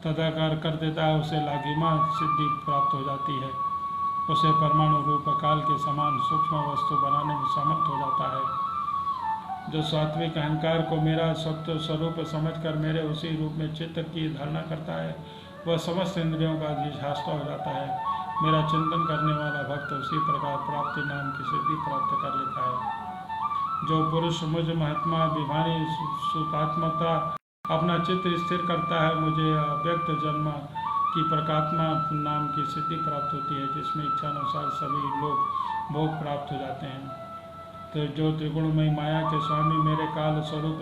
तदाकार कर देता है, उसे लाघिमा सिद्धि प्राप्त हो जाती है। उसे परमाणु रूप काल के समान सूक्ष्म वस्तु बनाने में समर्थ हो जाता है। जो सात्विक अहंकार को मेरा सत्व स्वरूप समझकर मेरे उसी रूप में चित्त की धारणा करता है, वह समस्त इंद्रियों का अधिष्ठाता हो जाता है। मेरा चिंतन करने वाला भक्त उसी प्रकार प्राप्ति नाम की सिद्धि प्राप्त कर लेता है। जो पुरुष मुझ महात्मा विभानी सुतात्मता अपना चित्त स्थिर करता है, मुझे अव्यक्त जन्म की प्रकात्मा नाम की सिद्धि प्राप्त होती है, जिसमें इच्छानुसार सभी लोग भोग प्राप्त हो जाते हैं। तो जो त्रिगुणमयी माया के स्वामी मेरे काल स्वरूप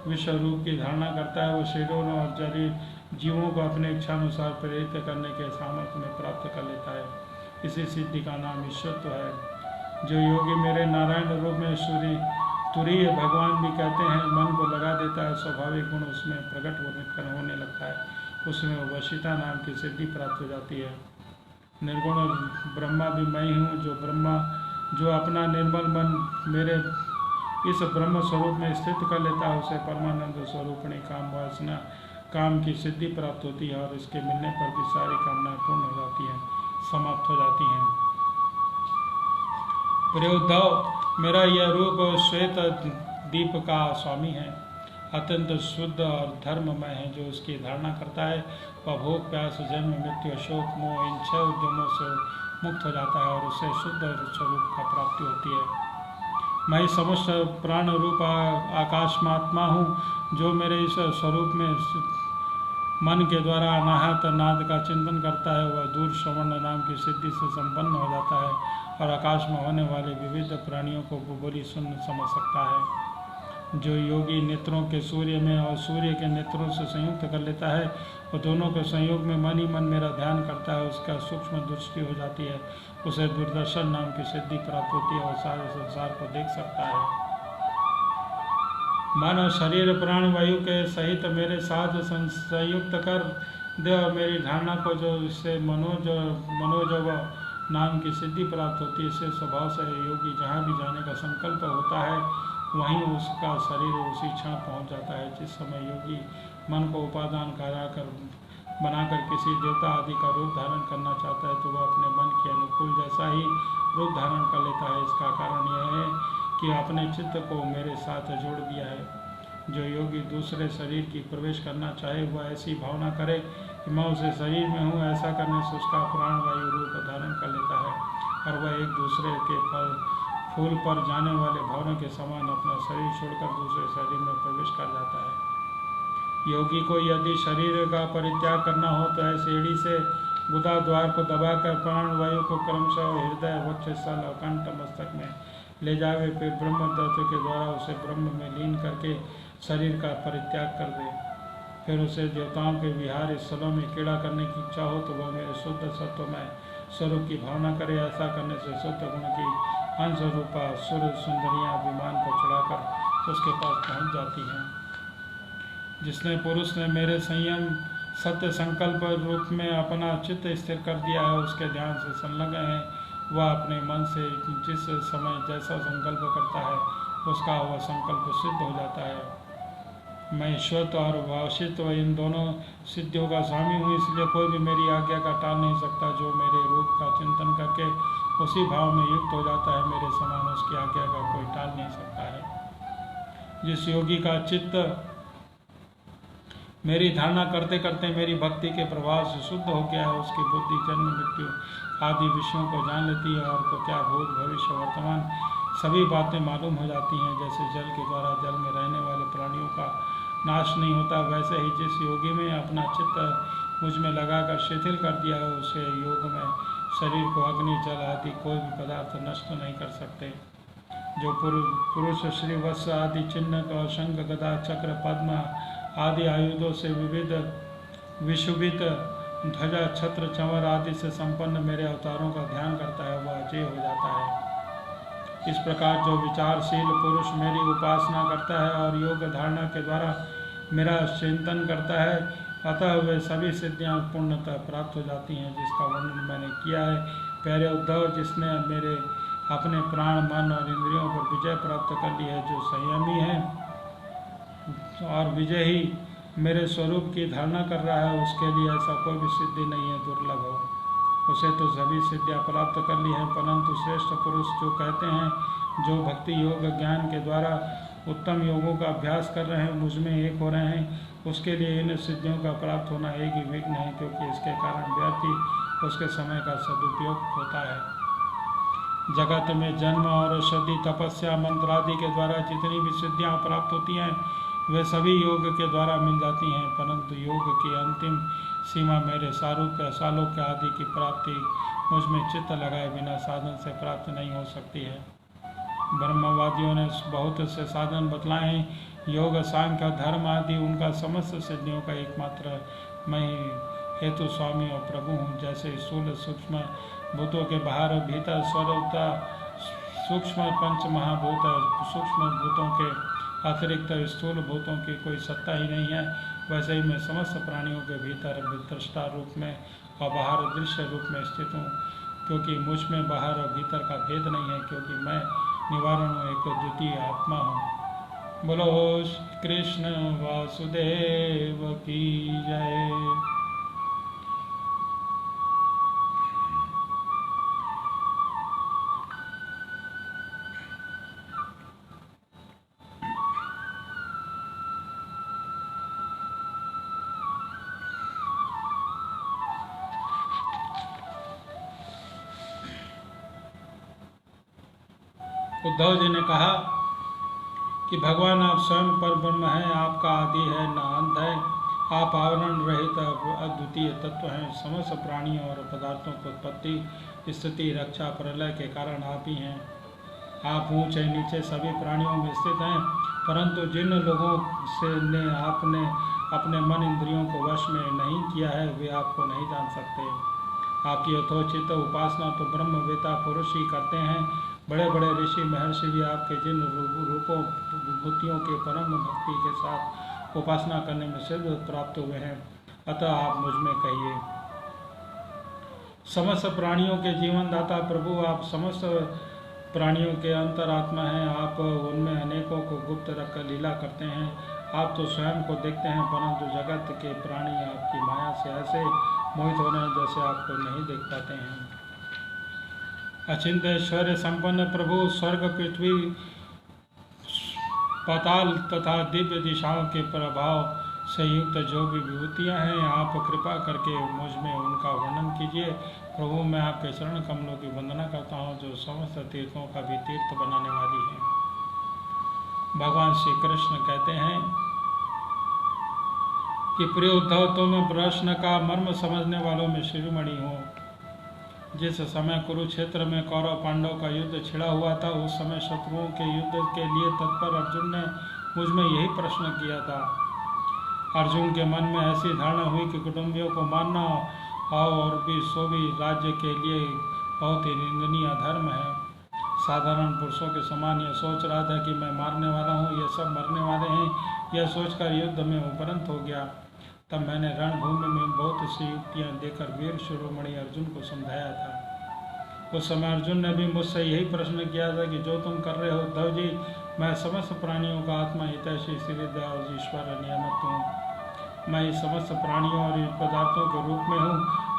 विश्व रूप की धारणा करता है, वो शरीरों और जरी जीवों को अपने इच्छानुसार प्रेरित करने के सामर्थ्य में प्राप्त कर लेता है। इसी सिद्धि का नाम ईश्वरत्व है। जो योगी मेरे नारायण रूप में सूर्य तुरीय भगवान भी कहते हैं, मन को लगा देता है, स्वाभाविक गुण उसमें प्रकट होने लगता है, उसमें वशिता नाम की सिद्धि प्राप्त हो जाती है। निर्गुण ब्रह्मा भी मैं ही हूँ। जो ब्रह्मा जो अपना निर्मल मन मेरे इस ब्रह्म स्वरूप में स्थित कर लेता है, उसे परमानंद स्वरूपणी काम वासना काम की सिद्धि प्राप्त होती है और इसके मिलने पर भी सारी कामनाएं पूर्ण हो जाती हैं, समाप्त हो जाती हैं। प्रिय उद्धव, मेरा यह रूप श्वेत दीप का स्वामी है, अत्यंत शुद्ध और धर्ममय है। जो उसकी धारणा करता है वह भोग प्यास जन्म मृत्यु शोक मोह इन 6 उद्यमों से मुक्त हो जाता है और उसे शुद्ध स्वरूप का प्राप्ति होती है। मैं समस्त प्राण रूप आकाशमात्मा हूँ। जो मेरे इस स्वरूप में मन के द्वारा अनाहत नाद का चिंतन करता है, वह दूर श्रवण नाम की सिद्धि से संपन्न हो जाता है और आकाश में होने वाले विविध प्राणियों को बोली सुन समझ सकता है। जो योगी नेत्रों के सूर्य में और सूर्य के नेत्रों से संयुक्त कर लेता है, वो दोनों के संयोग में मन ही मन मेरा ध्यान करता है, उसका सूक्ष्म दृष्टि हो जाती है, उसे दूरदर्शन नाम की सिद्धि प्राप्त होती है और सारे संसार को देख सकता है। मन शरीर प्राण वायु के सहित मेरे साथ संयुक्त कर दे और मेरी धारणा को जो इससे मनोजव नाम की सिद्धि प्राप्त होती है। इससे स्वभाव से योगी जहाँ भी जाने का संकल्प होता है, वहीं उसका शरीर उसी क्षण पहुँच जाता है। जिस समय योगी मन को उपादान बनाकर किसी देवता आदि का रूप धारण करना चाहता है, तो वह अपने मन के अनुकूल जैसा ही रूप धारण कर लेता है। इसका कारण यह है कि अपने चित्त को मेरे साथ जोड़ दिया है। जो योगी दूसरे शरीर की प्रवेश करना चाहे, वह ऐसी भावना करे कि मैं उसे शरीर में हूँ। ऐसा करने से उसका प्राण वायु रूप धारण कर लेता है और वह एक दूसरे के फूल पर जाने वाले भवरों के समान अपना शरीर छोड़कर दूसरे शरीर में प्रवेश कर जाता है। योगी को यदि शरीर का परित्याग करना हो तो ऐसे एड़ी से गुदा द्वार को दबाकर प्राण वायु को क्रमशः हृदय वक्षस्थल और कंठ मस्तक में ले जावे, फिर ब्रह्म तत्व के द्वारा उसे ब्रह्म में लीन करके शरीर का परित्याग कर दे। फिर उसे देवताओं के विहार स्थलों में क्रीड़ा करने की इच्छा हो तो वह मेरे शुद्ध सत्व में स्वरूप की भावना करे। ऐसा करने से शुद्ध गुण की अंश रूपा सुर सुंदरियाँ विमान पर चढ़ाकर उसके पास पहुंच जाती हैं। जिसने पुरुष ने मेरे संयम सत्य संकल्प रूप में अपना चित्त स्थिर कर दिया है, उसके ध्यान से संलग्न है, वह अपने मन से जिस समय जैसा संकल्प करता है उसका वह संकल्प सिद्ध हो जाता है। मैं ईश्वरत्व और भावशित्व इन दोनों सिद्धियों का स्वामी हूँ, इसलिए कोई भी मेरी आज्ञा का टाल नहीं सकता। जो मेरे रूप का चिंतन करके उसी भाव में युक्त हो जाता है, मेरे समान उसकी आज्ञा का कोई टाल नहीं सकता है। जिस योगी का चित्त मेरी धारणा करते करते मेरी भक्ति के प्रभाव से शुद्ध हो गया है, उसकी बुद्धि जन्म मृत्यु आदि विषयों को जान लेती है और को क्या भूत भविष्य वर्तमान सभी बातें मालूम हो जाती हैं। जैसे जल के द्वारा जल में रहने वाले प्राणियों का नाश नहीं होता, वैसे ही जिस योगी में अपना चित्त मुझ में लगाकर शिथिल कर दिया है, उसे योग में शरीर को अग्नि जल आदि कोई भी पदार्थ नष्ट नहीं कर सकते। जो पुरुष श्री वत्स आदि चिन्ह और शंख गदा चक्र पद्म आदि आयुधों से विविध विशुभित ध्वजा छत्र चंवर आदि से संपन्न मेरे अवतारों का ध्यान करता है, वह अजय हो जाता है। इस प्रकार जो विचारशील पुरुष मेरी उपासना करता है और योग धारणा के द्वारा मेरा चिंतन करता है, अतः वे सभी सिद्धियां पूर्णतः प्राप्त हो जाती हैं, जिसका वर्णन मैंने किया है। प्यारे उद्धव, जिसने मेरे अपने प्राण मन और इंद्रियों पर विजय प्राप्त कर ली है, जो संयमी है और विजय ही मेरे स्वरूप की धारणा कर रहा है, उसके लिए ऐसा कोई भी सिद्धि नहीं है दुर्लभ हो। उसे तो सभी सिद्धियां प्राप्त कर ली हैं, परंतु श्रेष्ठ पुरुष जो कहते हैं जो भक्ति योग ज्ञान के द्वारा उत्तम योगों का अभ्यास कर रहे हैं, मुझ में एक हो रहे हैं, उसके लिए इन सिद्धियों का प्राप्त होना एक ही विघ्न है, क्योंकि इसके कारण व्यक्ति उसके समय का सदुपयोग होता है। जगत में जन्म और औषधि तपस्या मंत्र आदि के द्वारा जितनी भी सिद्धियां प्राप्त होती हैं वे सभी योग के द्वारा मिल जाती हैं, परंतु योग की अंतिम सीमा मेरे सारूप्य सालोक्य आदि की प्राप्ति मुझ में चित्त लगाए बिना साधन से प्राप्त नहीं हो सकती है। ब्रह्मवादियों ने बहुत से साधन बतलाए हैं, योग सांख्य धर्म आदि, उनका समस्त सिद्धियों का एकमात्र मैं हेतु स्वामी और प्रभु हूँ। जैसे स्थूल सूक्ष्म भूतों के बाहर भीतर स्वरूपता सूक्ष्म पंच महाभूत सूक्ष्म भूतों के अतिरिक्त स्थूल भूतों की कोई सत्ता ही नहीं है, वैसे ही मैं समस्त प्राणियों के भीतर दृष्टा रूप में और बाहर दृश्य रूप में स्थित हूँ, क्योंकि मुझ में बाहर और भीतर का भेद नहीं है, क्योंकि मैं निवारण एक द्वितीय आत्मा हूँ। बोलो कृष्ण वासुदेव की जय। उद्धव जी ने कहा कि भगवान आप स्वयं पर ब्रह्म हैं, आपका आदि है न अंत है, आप आवरण रहित अद्वितीय तत्व हैं। समस्त प्राणियों और पदार्थों की उत्पत्ति स्थिति रक्षा प्रलय के कारण आप ही हैं। आप ऊंचे नीचे सभी प्राणियों में स्थित हैं, परंतु जिन लोगों से ने आपने अपने मन इंद्रियों को वश में नहीं किया है वे आपको नहीं जान सकते। आपकी यथोचित उपासना तो ब्रह्मवेता पुरुष ही करते हैं। बड़े बड़े ऋषि महर्षि भी आपके जिन रूपों विभूतियों के परम भक्ति के साथ उपासना करने में सिद्ध प्राप्त हुए हैं, अतः आप मुझ में कहिए। समस्त प्राणियों के जीवन दाता प्रभु, आप समस्त प्राणियों के अंतरात्मा हैं। आप उनमें अनेकों को गुप्त रखकर लीला करते हैं। आप तो स्वयं को देखते हैं, परंतु जगत के प्राणी आपकी माया से ऐसे मोहित हो रहे हैं जैसे आपको नहीं देख पाते हैं। अचिंत ऐश्वर्य संपन्न प्रभु, स्वर्ग पृथ्वी पाताल तथा दिव्य दिशाओं के प्रभाव से युक्त जो भी विभूतियाँ हैं, आप कृपा करके मुझ में उनका वर्णन कीजिए। प्रभु, मैं आपके चरण कमलों की वंदना करता हूँ, जो समस्त तीर्थों का भी तीर्थ बनाने वाली है। भगवान श्री कृष्ण कहते हैं कि प्रिय उद्धव, तुम प्रश्न का मर्म समझने वालों में शिरोमणि हो। जिस समय कुरुक्षेत्र में कौरव पांडव का युद्ध छिड़ा हुआ था, उस समय शत्रुओं के युद्ध के लिए तत्पर अर्जुन ने मुझ में यही प्रश्न किया था। अर्जुन के मन में ऐसी धारणा हुई कि कुटुंबियों को मारना और भी सो भी राज्य के लिए बहुत ही निंदनीय धर्म है। साधारण पुरुषों के समान यह सोच रहा था कि मैं मारने वाला हूँ, ये सब मरने वाले हैं, यह सोचकर युद्ध में उपरंत हो गया। तब मैंने रणभूमि में बहुत सी युक्तियाँ देकर वीर शिरोमणि अर्जुन को समझाया था। उस समय अर्जुन ने भी मुझसे यही प्रश्न किया था कि जो तुम कर रहे हो उद्धव जी, मैं समस्त प्राणियों का आत्मा हितैषी श्री दयाल ईश्वर नियामक हूँ। मैं इस समस्त प्राणियों और पदार्थों के रूप में हूँ।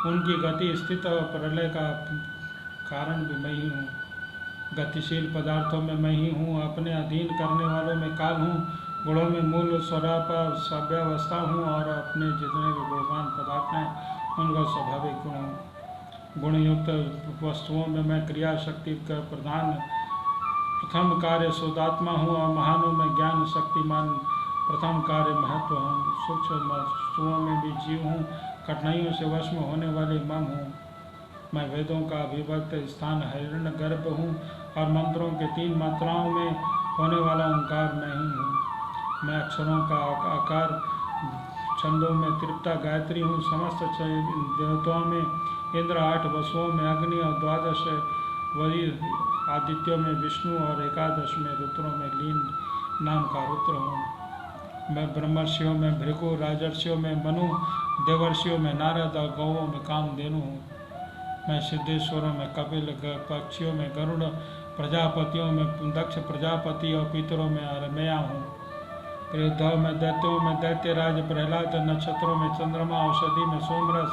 उनकी गति, स्थिति और प्रलय का कारण भी मैं ही हूँ। गतिशील पदार्थों में मैं ही हूँ, अपने अधीन करने वालों में काल हूँ, गुणों में मूल स्वरूप सभ्यावस्था हूँ और अपने जितने भी गुणवान पदार्थ हैं उनका स्वाभाविक गुण हूँ। गुणयुक्त वस्तुओं में मैं क्रिया शक्ति का प्रथम कार्य शुद्धात्मा हूँ और महानों में ज्ञान शक्तिमान प्रथम कार्य महत्व हूँ। सूक्ष्म वस्तुओं में भी जीव हूँ, कठिनाइयों से वश में होने वाले मम हूँ। मैं वेदों का अभिव्यक्त स्थान हिरण्य गर्भ हूँ और मंत्रों के 3 मात्राओं में होने वाला ओंकार मैं ही हूँ। मैं अक्षरों का आकार छंदों में तृप्ता गायत्री हूँ। समस्त देवताओं में इंद्र, 8 वसुओं में अग्नि और 12 वरी आदित्यों में विष्णु और 11 में रुद्रों में लीन नाम का रुद्र हूँ। मैं ब्रह्मर्षियों में भृगु, राजर्षियों में मनु, देवर्षियों में नारद और गौओं में कामधेनु हूँ। मैं सिद्धेश्वरों में कपिल, पक्षियों में गरुड़, प्रजापतियों में दक्ष प्रजापति और पितरों में अरमेया हूँ। उद्धव में दैत्यों में दैत्यराज प्रहलाद, नक्षत्रों में चंद्रमा, औषधि में सोमरस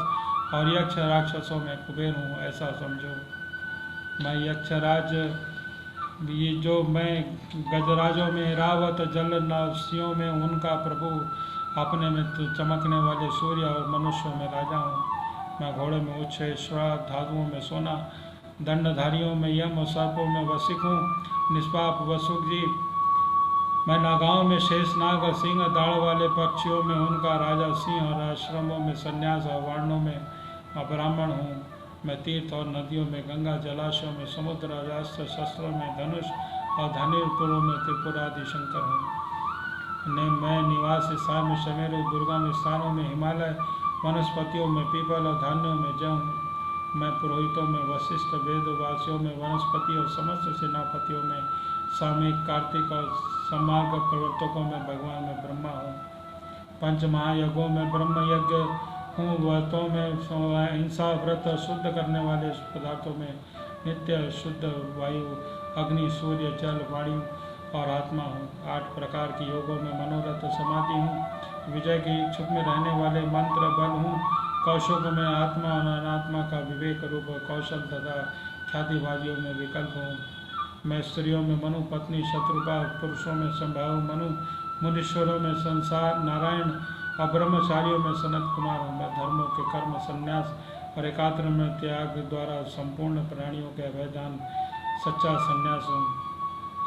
और यक्ष राक्षसों में कुबेर हूँ। ऐसा समझो। मैं यक्षराज ये जो मैं गजराजों में रावत, जल नरसियों में उनका प्रभु, अपने में चमकने वाले सूर्य और मनुष्यों में राजा हूँ। मैं घोड़े में उच्च, श्राद्ध, धातुओं में सोना, दंडधारियों में यम और सर्पों में वसिक हूँ। निष्पाप वसुक जी, मैं नागाओं में शेषनाग, सिंह, दाढ़ वाले पक्षियों में उनका राजा सिंह और आश्रमों में सन्यास और वर्णों में ब्राह्मण हूँ। मैं तीर्थ और नदियों में गंगा, जलाशयों में समुद्र, अस्त्र शस्त्रों में धनुष और धनुर्पुरों में त्रिपुरादि शंकर हूँ। मैं निवास स्थान में समेरु, दुर्गम स्थानों में हिमालय, वनस्पतियों में पीपल और धान्यों में जौ हूँ। मैं पुरोहितों में वशिष्ठ, वेदवासियों में वनस्पति और समस्त सेनापतियों में सामयिक, कार्तिक और समार्ग प्रवर्तकों में भगवान में ब्रह्मा हूँ। पंच महायज्ञों में ब्रह्म यज्ञ हूँ। व्रतों में हिंसा, व्रत शुद्ध करने वाले पदार्थों में नित्य शुद्ध वायु, अग्नि, सूर्य, जल, वाणी और आत्मा हूँ। 8 प्रकार की योगों में मनोरथ समाधि हूँ। विजय के इच्छुक में रहने वाले मंत्र बल हूँ। कौशल में आत्मा और अनात्मा का विवेक रूप कौशल तथा ख्यातिबाजियों में विकल्प हूँ। मैं स्त्रियों में मनु, पत्नी शत्रुपा, पुरुषों में संभाव मनु, मुनीश्वरों में संसार नारायण और ब्रह्मचारियों में सनत कुमार हूँ। मैं धर्मों के कर्म संन्यास और एकात्र में त्याग द्वारा संपूर्ण प्राणियों के अभयदान सच्चा संन्यास हूँ।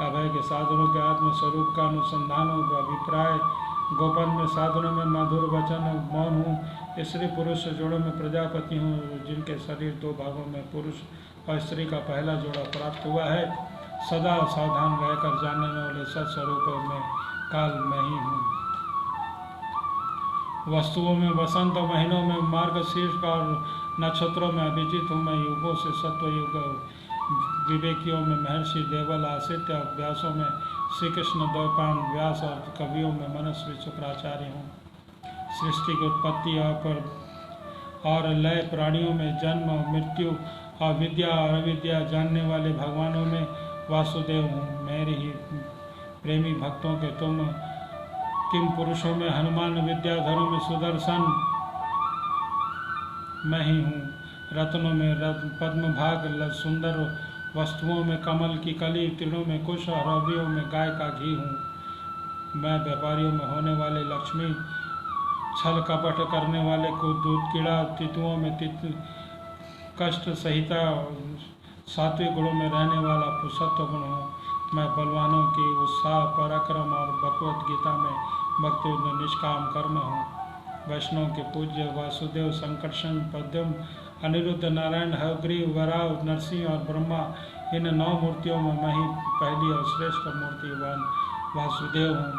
अभय के साधनों के आत्मस्वरूप का अनुसंधान हो, अभिप्राय गोपन में साधनों में मधुर वचन मौन हूँ। स्त्री पुरुष जोड़ों में प्रजापति हूँ, जिनके शरीर 2 भागों में पुरुष और स्त्री का पहला जोड़ा प्राप्त हुआ है। सदा सावधान रहकर जानने वाले सत्स्वरूप में काल में ही हूँ। वस्तुओं में वसंत, महीनों में मार्गशीर्ष और नक्षत्रों में अभिजीत हूँ। मैं युगों से सत्वयुग, विवेकियों में महर्षि देवल, आदित्य, व्यासों में श्री कृष्ण द्वैपायन व्यास और कवियों में मनस्वी शुक्राचार्य हूँ। सृष्टि की उत्पत्ति और लय, प्राणियों में जन्म और मृत्यु और विद्या और अविद्या जानने वाले भगवानों में वासुदेव हूँ। मेरे ही प्रेमी भक्तों के तुम किम पुरुषों में हनुमान, विद्याधरों में सुदर्शन मैं ही हूँ। रत्नों में पद्म भाग, सुंदर वस्तुओं में कमल की कली, तीरों में कुश और रवियों में गाय का घी हूँ। मैं व्यापारियों में होने वाले लक्ष्मी, छल कपट करने वाले को दूध कीड़ा, तितुओं में कष्ट सहिता, सात्विक गुणों में रहने वाला पुरुषत्व गुण हूँ। मैं बलवानों की उत्साह, पराक्रम और भगवत गीता में भक्तों निष्काम कर्म हूँ। वैष्णव के पूज्य वासुदेव, संकर्षण, पद्म, अनिरुद्ध, नारायण, हयग्रीव, वराह, नरसिंह और ब्रह्मा, इन 9 मूर्तियों में मैं ही पहली और श्रेष्ठ मूर्तिवान वासुदेव हूँ।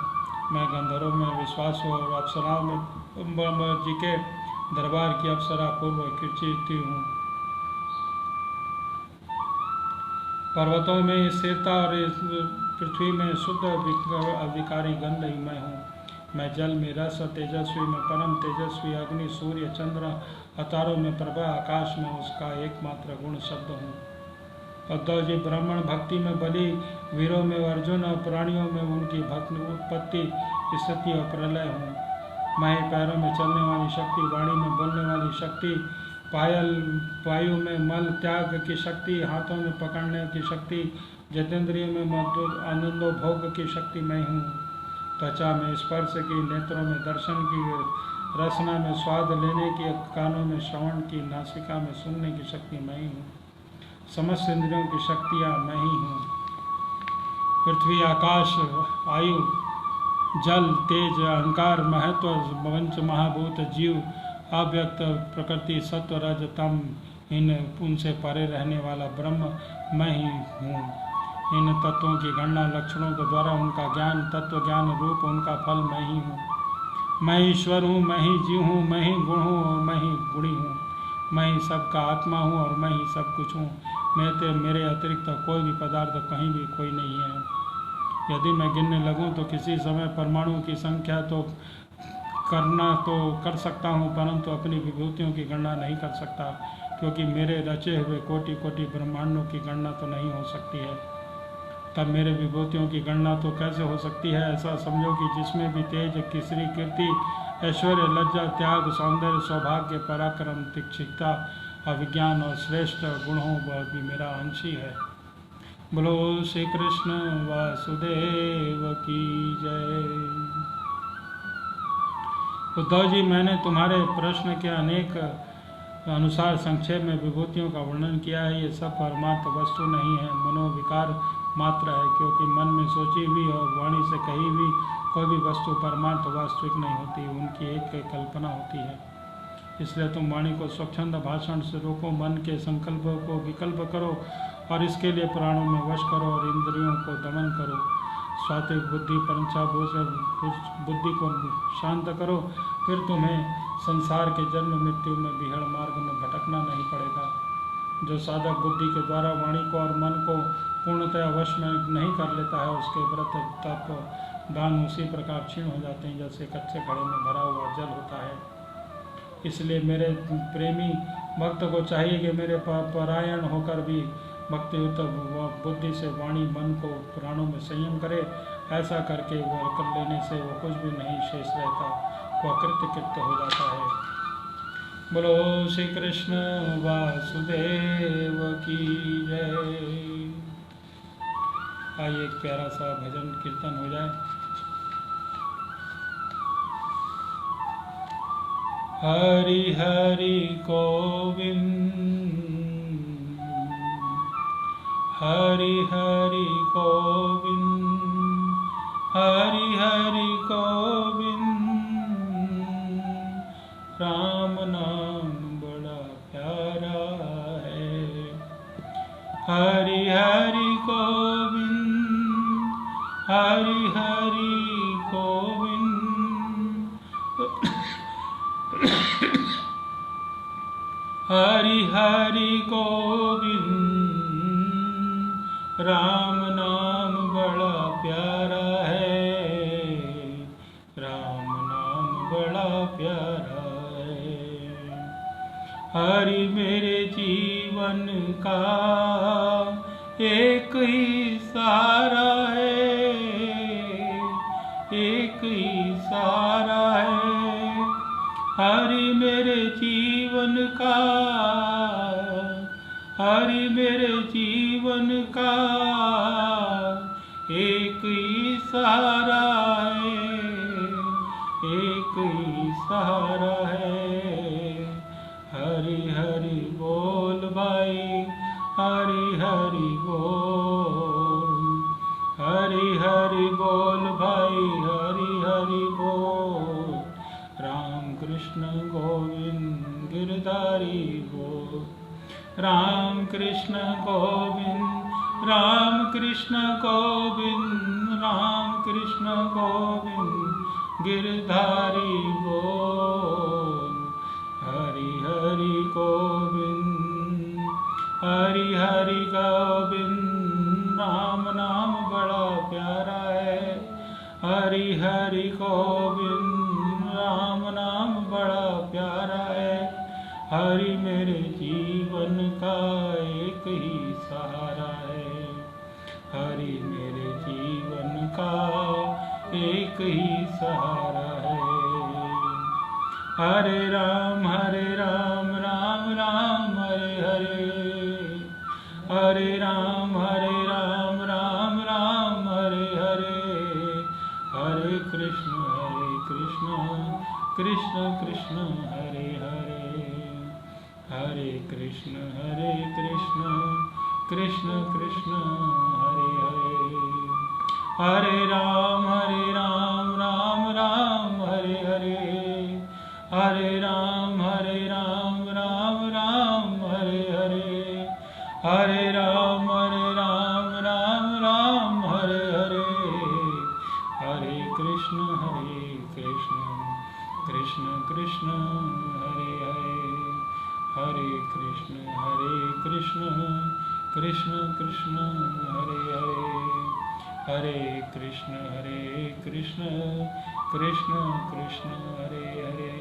मैं गंधर्वों में विश्वास और अप्सराओं में ब्रह्मा जी के दरबार की अप्सरा पूर्व कीर्ति हूँ। पर्वतों में स्थिरता और इस पृथ्वी में शुद्ध अविकारी गंध ही मैं हूँ। मैं जल में रस तेजस्वी में परम तेजस्वी, अग्नि सूर्य चंद्र अतारों में प्रभा, आकाश में उसका एकमात्र गुण शब्द हूँ। उद्धव जी, ब्राह्मण भक्ति में बलि, वीरों में अर्जुन और प्राणियों में उनकी भक्ति उत्पत्ति स्थिति और प्रलय हूँ। मैं पैरों में चलने वाली शक्ति, वाणी में बोलने वाली शक्ति, वायु में मल त्याग की शक्ति, हाथों में पकड़ने की शक्ति, जितेंद्रिय में मधुर आनंदो भोग की शक्ति मैं हूँ। त्वचा में स्पर्श की, नेत्रों में दर्शन की, रसना में स्वाद लेने की, कानों में श्रवण की, नासिका में सुनने की शक्ति मैं ही हूँ। समस्त इंद्रियों की शक्तियाँ मैं ही हूँ। पृथ्वी, आकाश, आयु, जल, तेज, अहंकार, महत्व, पंच महाभूत, जीव, अव्यक्त प्रकृति, सत्व, रज, तम, उनसे परे रहने वाला ब्रह्म मैं ही हूँ। इन तत्वों की गणना लक्षणों के द्वारा उनका ज्ञान, तत्व ज्ञान रूप उनका फल मैं ही हूँ। मैं ईश्वर हूँ, मैं ही जीव हूँ, मैं ही गुण हूँ और मैं ही गुणी हूँ। मैं ही सबका आत्मा हूँ और मैं ही सब कुछ हूँ। मेरे अतिरिक्त कोई भी पदार्थ कहीं भी कोई नहीं है। यदि मैं गिनने लगूँ तो किसी समय परमाणु की संख्या तो कर सकता हूँ, परंतु अपनी विभूतियों की गणना नहीं कर सकता, क्योंकि मेरे रचे हुए कोटि कोटि ब्रह्मांडों की गणना तो नहीं हो सकती है। तब मेरे विभूतियों की गणना तो कैसे हो सकती है? ऐसा समझो कि जिसमें भी तेज, किसरी, कीर्ति, ऐश्वर्य, लज्जा, त्याग, सौंदर्य, सौभाग्य, पराक्रम, तीक्ष्णता, अभिज्ञान और श्रेष्ठ गुण हो, वह भी मेरा अंश ही है। बोलो श्री कृष्ण वासुदेव की जय। उद्धव जी, मैंने तुम्हारे प्रश्न के अनेक अनुसार संक्षेप में विभूतियों का वर्णन किया है। ये सब परमार्थ वस्तु नहीं है, मनोविकार मात्र है, क्योंकि मन में सोची हुई और वाणी से कही हुई कोई भी वस्तु परमार्थ वास्तविक नहीं होती, उनकी एक कल्पना होती है। इसलिए तुम वाणी को स्वच्छंद भाषण से रोको, मन के संकल्पों को विकल्प करो और इसके लिए प्राणों में वश करो और इंद्रियों को दमन करो। सात्विक बुद्धि, पंचाभूत बुद्धि को शांत करो, फिर तुम्हें संसार के जन्म मृत्यु में विहड़ मार्ग में भटकना नहीं पड़ेगा। जो साधक बुद्धि के द्वारा वाणी को और मन को पूर्णतः वश में नहीं कर लेता है, उसके व्रत तप दान उसी प्रकार क्षीण हो जाते हैं जैसे कच्चे घड़े में भरा हुआ जल होता है। इसलिए मेरे प्रेमी भक्त को चाहिए कि मेरे परायण होकर भी भक्तियुक्त बुद्धि से वाणी मन को प्राणों में संयम करे। ऐसा करके वह कर लेने से वो कुछ भी नहीं शेष रहता, वह कृत्य हो जाता है। बोलो श्री कृष्ण वासुदेव की जय। आइए एक प्यारा सा भजन कीर्तन हो जाए। हरि हरि गोविंद, हरि हरि गोविंद, हरि हरि गोविंद। राम नाम बड़ा प्यारा है। हरि हरि गोविंद, हरि हरि गोविंद। हरि हरि गोविंद। राम नाम बड़ा प्यारा है, राम नाम बड़ा प्यारा है। हरि मेरे जीवन का एक ही सहारा है, एक ही सहारा है। हरि मेरे जीवन का, हरि मेरे जीवन का एक ही सहारा है, एक ही सहारा है। हरि हरि बोल भाई, हरि हरि बोल, हरि हरि बोल भाई, हरि हरि बोल। राम कृष्ण गोविंद गिरधारी बोल, राम कृष्ण गोविंद, राम कृष्ण गोविंद, राम कृष्ण गोविंद गिरधारी बोल। हरि हरि गोविंद, हरि हरि गोविंद। राम नाम बड़ा प्यारा है, हरि हरि गोविंद। राम नाम बड़ा प्यारा है, हरि मेरे जीवन का एक ही सहारा है, हरि मेरे जीवन का एक ही सहारा है। हरे राम राम राम हरे हरे, हरे राम राम राम हरे हरे। हरे कृष्ण कृष्ण कृष्ण हरे हरे, हरे कृष्ण कृष्ण कृष्ण हरे हरे। हरे राम राम राम हरे हरे, हरे राम राम हरे हरे। हरे राम राम हरे हरे। हरे कृष्ण कृष्ण कृष्ण हरे हरे, हरे कृष्ण कृष्ण कृष्ण हरे हरे। हरे कृष्ण कृष्ण कृष्ण हरे हरे।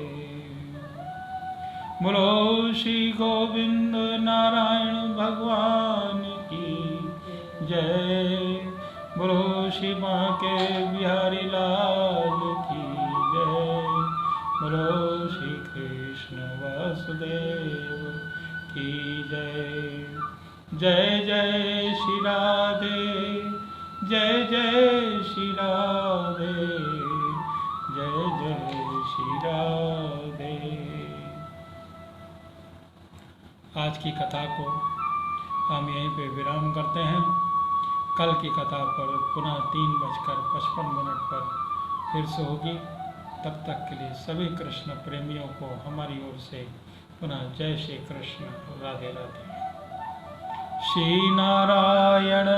बोलो श्री गोविंद नारायण भगवान की जय, बोलो श्री बांके बिहारी लाल की जय, बोलो श्री कृष्ण वासुदेव की जय। जय जय श्री राधे, जय जय श्री राधे, जय जय श्री राधे। आज की कथा को हम यहीं पे विराम करते हैं। कल की कथा पर पुनः 3:55 पर फिर से होगी। तब तक के लिए सभी कृष्ण प्रेमियों को हमारी ओर से पुनः जय श्री कृष्ण, राधे राधे। श्री नारायण